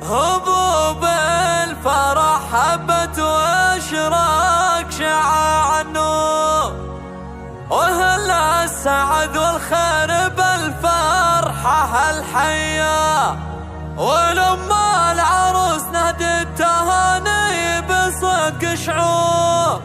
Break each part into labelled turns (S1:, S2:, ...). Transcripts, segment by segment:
S1: هبوب الفرح هبت واشراق شعاع النور، وهل السعد والخير بالفرحة الحية، ولما العروس نهدي التهاني بصدق شعور،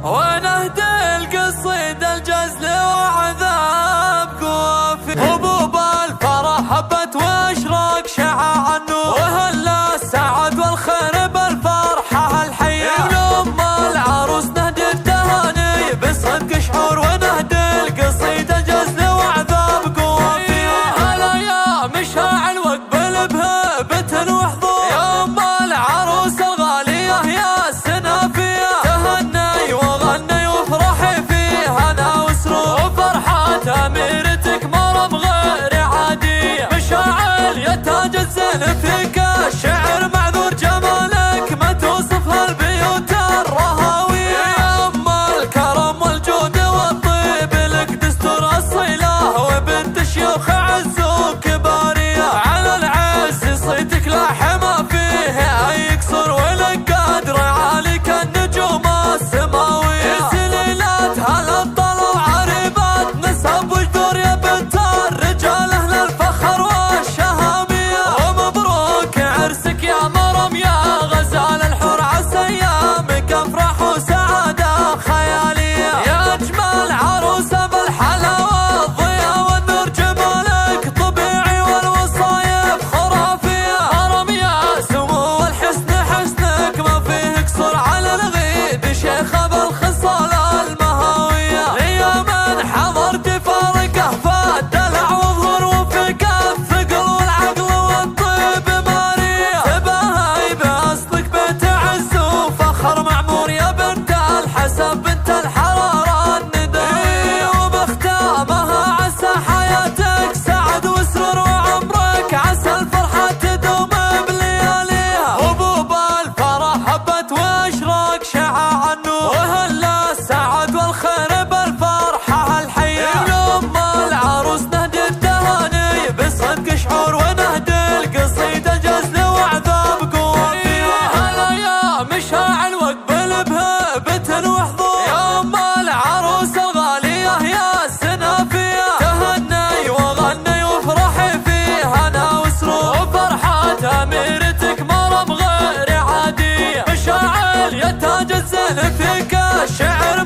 S1: ونهدي القصيد الجزل وعذاب قوافي. هبوب الفرح هبت واشراق شعاع النور، وهل السعد والخير بالفرحة الحية، ولما العروس نهدي التهاني بصدق شعور، ونهدي القصيد الجزل وعذاب قوافي. هالايام مشاعل واقبل بهبة وحضور، يوم العروس الغالية يا السنافية، تهني وغني وافرحي فيها انا وسرور، وفرحة اميرتك مرم غير عادية، مشاعل يا تاج الزين فيك الشعر معذور، جمالك ما توصفها البيوت الرهاوية، يا ام الكرم والجود والطيب لك دستور الصلة، وبنت شيوخ عز وكبارية، على العز صيتك لا حما فيه اي كسر، ولك قدر عالي كالنجوم السماوية، سليلات هالابطال وعريبات نسب وجدور، يا بنت الرجال اهل الفخر والشهامية، ومبروك عرسك يا مرم يا غزال الحور، عسى ايامك افراح وسعادة خيالية، يا اجمل عروسة بالحلاوة والضياء والنور، جمالك طبيعي والوصايف خرافية، مرم يا سمو والحسن حسنك ما فيه كسر، على الغيد شيخة بالخصال المهاوية، يا من حضرت فارقه فالدلع والظهور، وفيك الثقل والعقل والطيب مارية، تباهي باصلك بيت عز وفخر معمور، يا بنت الحسن بنت الحرارة النداوية، وبختامها عسى حياتك سعد وسرور، وعمرك عسى الفرحة تدوم بلياليها. هبوب الفرح هبت واشراق شعاع النور، وهل السعد والخير بالفرحة الحية، ولما العروس نهدي التهاني بصدق شعور، ونهدي القصيد الجزل وعذاب قوافيها. هالايام مشاعل واقبل بهبة وحضور، يوم العروس الغالية يا السنافية، تهني وغني وافرحي فيها انا وسرور، وفرحة اميرتك مرم غير عادية، مشاعل يا تاج الزين فيك الشعر